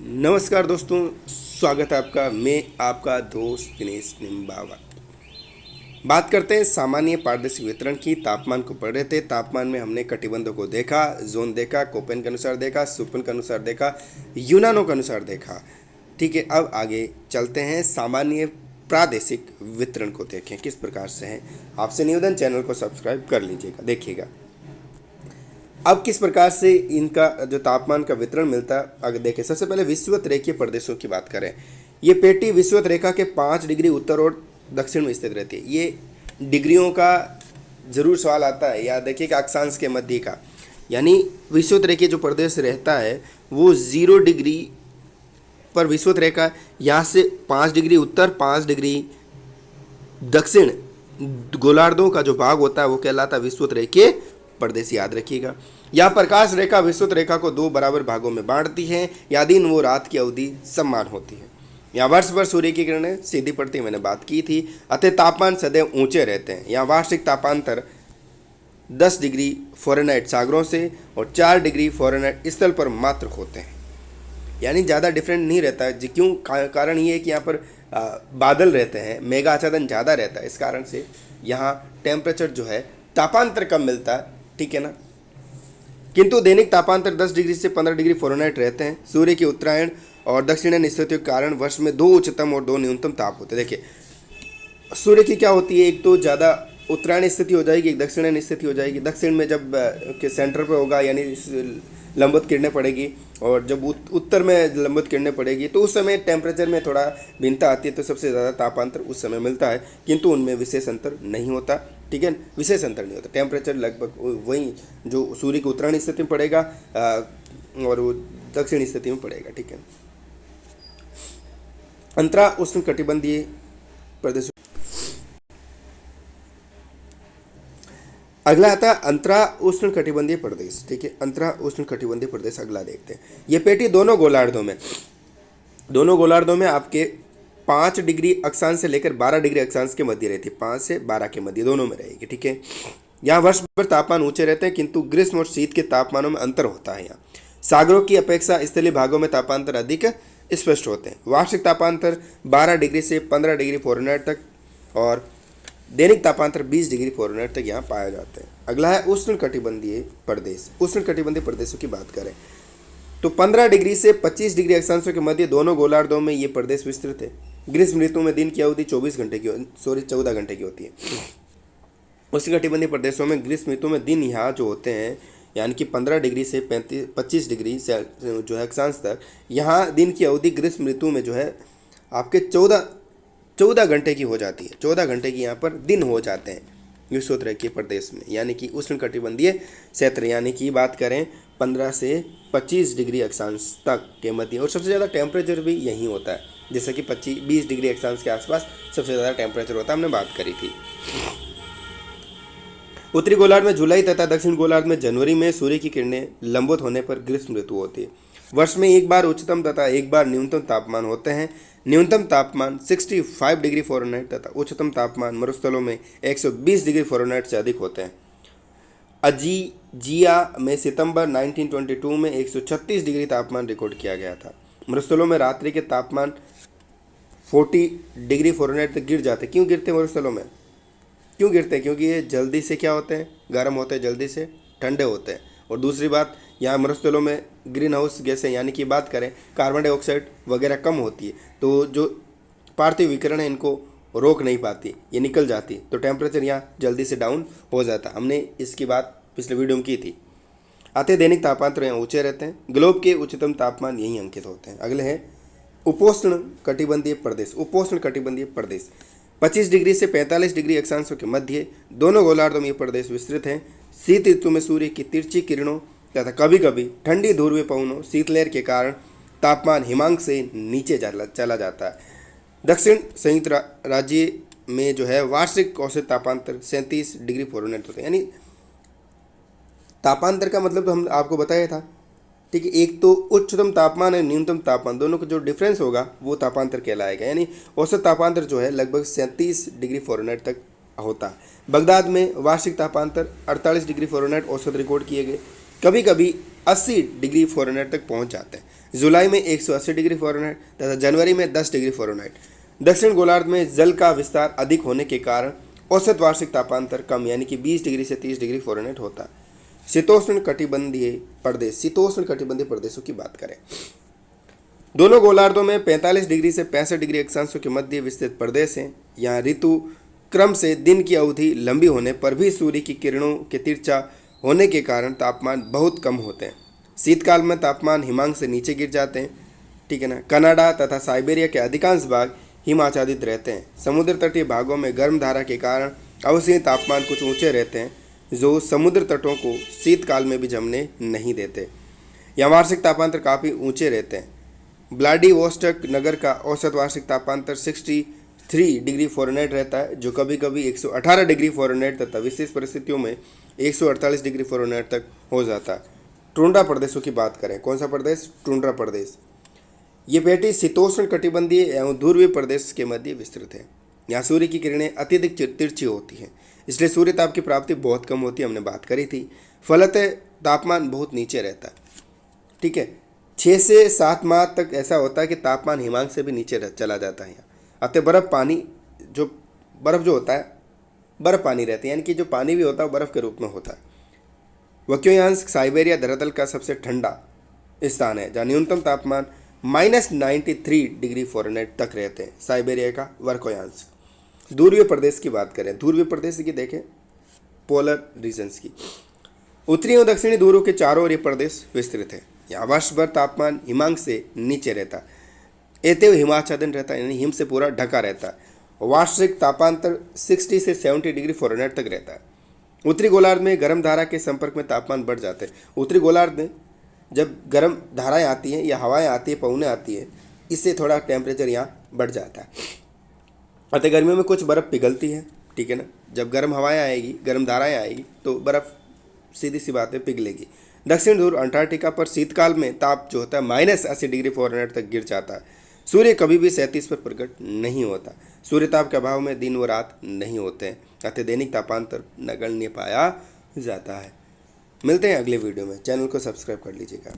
नमस्कार दोस्तों, स्वागत है आपका। मैं आपका दोस्त दिनेश निम्बावत। बात करते हैं सामान्य पारदर्शी वितरण की। तापमान को पढ़ रहे थे। तापमान में हमने कटिबंधों को देखा, जोन देखा, कोपेन के अनुसार देखा, सुपन के अनुसार देखा, यूनानो के अनुसार देखा। ठीक है, अब आगे चलते हैं। सामान्य प्रादेशिक वितरण को देखें किस प्रकार से है। आपसे निवेदन, चैनल को सब्सक्राइब कर लीजिएगा, देखिएगा अब किस प्रकार से इनका जो तापमान का वितरण मिलता है। अगर देखें, सबसे पहले विषुवत रेखीय प्रदेशों की बात करें। ये पेटी विषुवत रेखा के 5 डिग्री उत्तर और दक्षिण में स्थित रहती है। ये डिग्रियों का जरूर सवाल आता है। या देखिएगा अक्षांश के मध्य का, यानी विषुवत रेखीय जो प्रदेश रहता है वो 0 डिग्री पर विषुवत रेखा, यहाँ से 5 डिग्री उत्तर 5 डिग्री दक्षिण गोलार्धों का जो भाग होता है वो कहलाता है विषुवत रेखीय प्रदेश। याद रखिएगा। यह प्रकाश रेखा विषुवत रेखा को 2 बराबर भागों में बांटती है। या दिन वो रात की अवधि समान होती है। यहाँ वर्ष भर सूर्य की किरणें सीधी पड़ती है, मैंने बात की थी। अतः तापमान सदैव ऊंचे रहते हैं। यहाँ वार्षिक तापांतर 10 डिग्री फ़ारेनहाइट सागरों से और 4 डिग्री फ़ारेनहाइट स्थल पर मात्र होते हैं, यानी ज़्यादा डिफरेंट नहीं रहता है। क्यों? कारण ये है कि यहाँ पर बादल रहते हैं, मेघ आच्छादन ज़्यादा रहता है। इस कारण से यहाँ टेम्परेचर जो है तापांतर कम मिलता है। ठीक है ना। किंतु दैनिक तापांतर 10 डिग्री से 15 डिग्री फ़ारेनहाइट रहते हैं। सूर्य की उत्तरायण और दक्षिणायन स्थितियों के कारण वर्ष में 2 उच्चतम और 2 न्यूनतम ताप होते हैं। देखिए, सूर्य की क्या होती है, एक तो ज़्यादा उत्तरायण स्थिति हो जाएगी, एक दक्षिणायन स्थिति हो जाएगी। दक्षिण में जब के सेंटर पे होगा, यानी लंबवत किरणें पड़ेगी, और जब उत्तर में लंबवत किरणें पड़ेगी तो उस समय टेम्परेचर में थोड़ा भिन्नता आती है। तो सबसे ज़्यादा तापांतर उस समय मिलता है, किंतु उनमें विशेष अंतर नहीं होता। ठीक है, विशेष अंतर नहीं होता। टेम्परेचर लगभग वही जो सूर्य की उत्तरायण स्थिति में पड़ेगा और वो दक्षिण स्थिति में पड़ेगा। ठीक है। अंतरा उष्ण कटिबंधीय प्रदेश। अगला आता है अंतरा उष्ण कटिबंधीय प्रदेश। ठीक है, अंतरा उष्ण कटिबंधीय प्रदेश अगला देखते हैं। ये पेटी दोनों गोलार्धों में आपके 5 डिग्री अक्षांश से लेकर 12 डिग्री अक्षांश के मध्य रहती है। 5 से 12 के मध्य दोनों में रहेगी। ठीक है। यहाँ वर्ष भर तापमान ऊंचे रहते हैं, किंतु ग्रीष्म और शीत के तापमानों में अंतर होता है। यहाँ सागरों की अपेक्षा स्थलीय भागों में तापांतर अधिक स्पष्ट होते हैं। वार्षिक तापांतर 12 डिग्री से 15 डिग्री फ़ारेनहाइट तक और दैनिक तापांतर 20 डिग्री फ़ारेनहाइट तक यहाँ पाया जाता है। अगला है उष्ण कटिबंधीय प्रदेश। उष्ण कटिबंधीय प्रदेशों की बात करें तो 15 डिग्री से 25 डिग्री अक्षांशों के मध्य दोनों गोलार्धों में ये प्रदेश विस्तृत है। ग्रीष्म ऋतु में दिन की अवधि 14 घंटे की होती है। उष्ण कटिबंधीय प्रदेशों में ग्रीष्म ऋतु में दिन यहाँ जो होते हैं, यानी कि 15 डिग्री से 25 डिग्री से जो है अक्षांश तक, यहाँ दिन की अवधि ग्रीष्म ऋतु में जो है आपके 14 घंटे की हो जाती है। 14 घंटे की यहाँ पर दिन हो जाते हैं विषुवत रेखीय प्रदेश में, यानी कि उष्ण कटिबंधीय क्षेत्र। यानी कि बात करें 15 से 25 डिग्री अक्षांश तक के मध्य, और सबसे ज़्यादा टेम्परेचर भी यहीं होता है। जैसे कि 20 डिग्री अक्षांश के आसपास सबसे ज़्यादा टेम्परेचर होता है, हमने बात करी थी। उत्तरी गोलार्ध में जुलाई तथा दक्षिण गोलार्ध में जनवरी में सूर्य की किरणें लंबवत होने पर ग्रीष्म ऋतु होती है। वर्ष में एक बार उच्चतम तथा एक बार न्यूनतम तापमान होते हैं। न्यूनतम तापमान 65 डिग्री फ़ारेनहाइट तथा उच्चतम तापमान मरुस्थलों में 120 डिग्री फ़ारेनहाइट से अधिक होते हैं। अजीजिया में सितंबर 1922 में 136 डिग्री तापमान रिकॉर्ड किया गया था। मरुस्थलों में रात्रि के तापमान 40 डिग्री फ़ारेनहाइट तक गिर जाते हैं। क्यों गिरते हैं मरुस्थलों में? क्यों गिरते हैं? क्योंकि ये जल्दी से क्या होते हैं, गर्म होते हैं, जल्दी से ठंडे होते हैं। और दूसरी बात, यहाँ मरुस्थलों में ग्रीन हाउस गैसें, यानी कि बात करें कार्बन डाइऑक्साइड वगैरह कम होती है, तो जो पार्थिव विकिरण है इनको रोक नहीं पाती, ये निकल जाती, तो टेम्परेचर यहाँ जल्दी से डाउन हो जाता। हमने इसकी बात पिछले वीडियो में की थी। अतः दैनिक तापमान यहाँ ऊँचे रहते हैं। ग्लोब के उच्चतम तापमान यहीं अंकित होते हैं। अगले हैं उपोष्ण कटिबंधीय प्रदेश। उपोष्ण कटिबंधीय प्रदेश 25 डिग्री से 45 डिग्री अक्षांशों के मध्य दोनों गोलार्धों में ये प्रदेश विस्तृत हैं। शीत ऋतु में सूर्य की तिरछी किरणों तथा कभी कभी ठंडी ध्रुवीय पवनों शीतलहर के कारण तापमान हिमांक से नीचे चला जाता है। दक्षिण संयुक्त राज्य में जो है वार्षिक औसत तापांतर 37 डिग्री फ़ारेनहाइट होते हैं। यानी तापांतर का मतलब तो हम आपको बताया था। ठीक है, एक तो उच्चतम तापमान और न्यूनतम तापमान दोनों का जो डिफरेंस होगा वो तापांतर कहलाएगा। यानी औसत तापांतर जो है लगभग 37 डिग्री फ़ारेनहाइट तक होता है। बगदाद में वार्षिक तापांतर 48 डिग्री फ़ारेनहाइट औसत रिकॉर्ड किए गए। कभी कभी 80 डिग्री फ़ारेनहाइट तक पहुंच जाते हैं। जुलाई में 180 डिग्री फ़ारेनहाइट तथा जनवरी में 10 डिग्री फ़ारेनहाइट। दक्षिण गोलार्ध में जल का विस्तार अधिक होने के कारण औसत वार्षिक तापांतर कम यानी कि 20 डिग्री से 30 डिग्री फ़ारेनहाइट होता है। शीतोष्ण कटिबंधीय प्रदेशों की बात करें, दोनों गोलार्धों में 45 डिग्री से 65 डिग्री अक्षांशों के मध्य विस्तृत प्रदेश हैं। यहाँ ऋतु क्रम से दिन की अवधि लंबी होने पर भी सूर्य की किरणों के तिरछा होने के कारण तापमान बहुत कम होते हैं। शीतकाल में तापमान हिमांक से नीचे गिर जाते हैं, ठीक है ना। कनाडा तथा साइबेरिया के अधिकांश भाग हिमाच्छादित रहते हैं। समुद्र तटीय भागों में गर्म धारा के कारण अवश्य तापमान कुछ ऊंचे रहते हैं, जो समुद्र तटों को शीतकाल में भी जमने नहीं देते। यहाँ वार्षिक तापांतर काफ़ी ऊंचे रहते हैं। व्लादिवोस्टोक नगर का औसत वार्षिक तापांतर 63 डिग्री फ़ारेनहाइट रहता है, जो कभी कभी 118 डिग्री फ़ारेनहाइट तथा विशेष परिस्थितियों में 148 डिग्री फ़ारेनहाइट तक हो जाता है। टुंड्रा प्रदेशों की बात करें, कौन सा प्रदेश? टुंड्रा प्रदेश। ये पेटी शीतोष्ण कटिबंधीय एवं ध्रुवीय प्रदेश के मध्य विस्तृत है। यहाँ सूर्य की किरणें अत्यधिक तिरछी होती हैं, इसलिए सूर्य ताप की प्राप्ति बहुत कम होती है, हमने बात करी थी। फलतः तापमान बहुत नीचे रहता है, ठीक है। 6 से 7 माह तक ऐसा होता है कि तापमान हिमांक से भी नीचे चला जाता है यहाँ। अतः बर्फ़ जो होता है बर्फ़ पानी रहती है, यानी कि जो पानी भी होता है बर्फ़ के रूप में होता है। वक्योयांश साइबेरिया धरातल का सबसे ठंडा स्थान है, जहाँ न्यूनतम तापमान -93 डिग्री फ़ारेनहाइट तक रहते हैं, साइबेरिया का वर्कोयांश। ध्रुवीय प्रदेश की बात करें, ध्रुवीय प्रदेश की देखें, पोलर रीजन्स की। उत्तरी एवं दक्षिणी ध्रुवों के चारों ओर ये प्रदेश विस्तृत है। यहाँ वर्ष भर तापमान हिमांक से नीचे रहता है, एतव हिमाच्छादन रहता है, यानी हिम से पूरा ढका रहता है। वार्षिक तापांतर 60 से 70 डिग्री फ़ारेनहाइट तक रहता है। उत्तरी गोलार्ध में गर्म धारा के संपर्क में तापमान बढ़ जाते हैं। उत्तरी गोलार्ध में जब गर्म धाराएं आती हैं या हवाएं आती हैं, पवनें आती हैं, इससे थोड़ा टेम्परेचर यहाँ बढ़ जाता है। अतः गर्मियों में कुछ बर्फ़ पिघलती है, ठीक है ना। जब गर्म हवाएं आएगी, गर्म धाराएं आएगी, तो बर्फ़ सीधी सी बात है पिघलेगी। दक्षिण ध्रुव अंटार्कटिका पर शीतकाल में ताप जो होता है -80 डिग्री फ़ारेनहाइट तक गिर जाता है। सूर्य कभी भी 37 पर प्रकट नहीं होता। सूर्य ताप के अभाव में दिन व रात नहीं होते हैं, अतः दैनिक तापांतर नगण्य पाया जाता है। मिलते हैं अगले वीडियो में, चैनल को सब्सक्राइब कर लीजिएगा।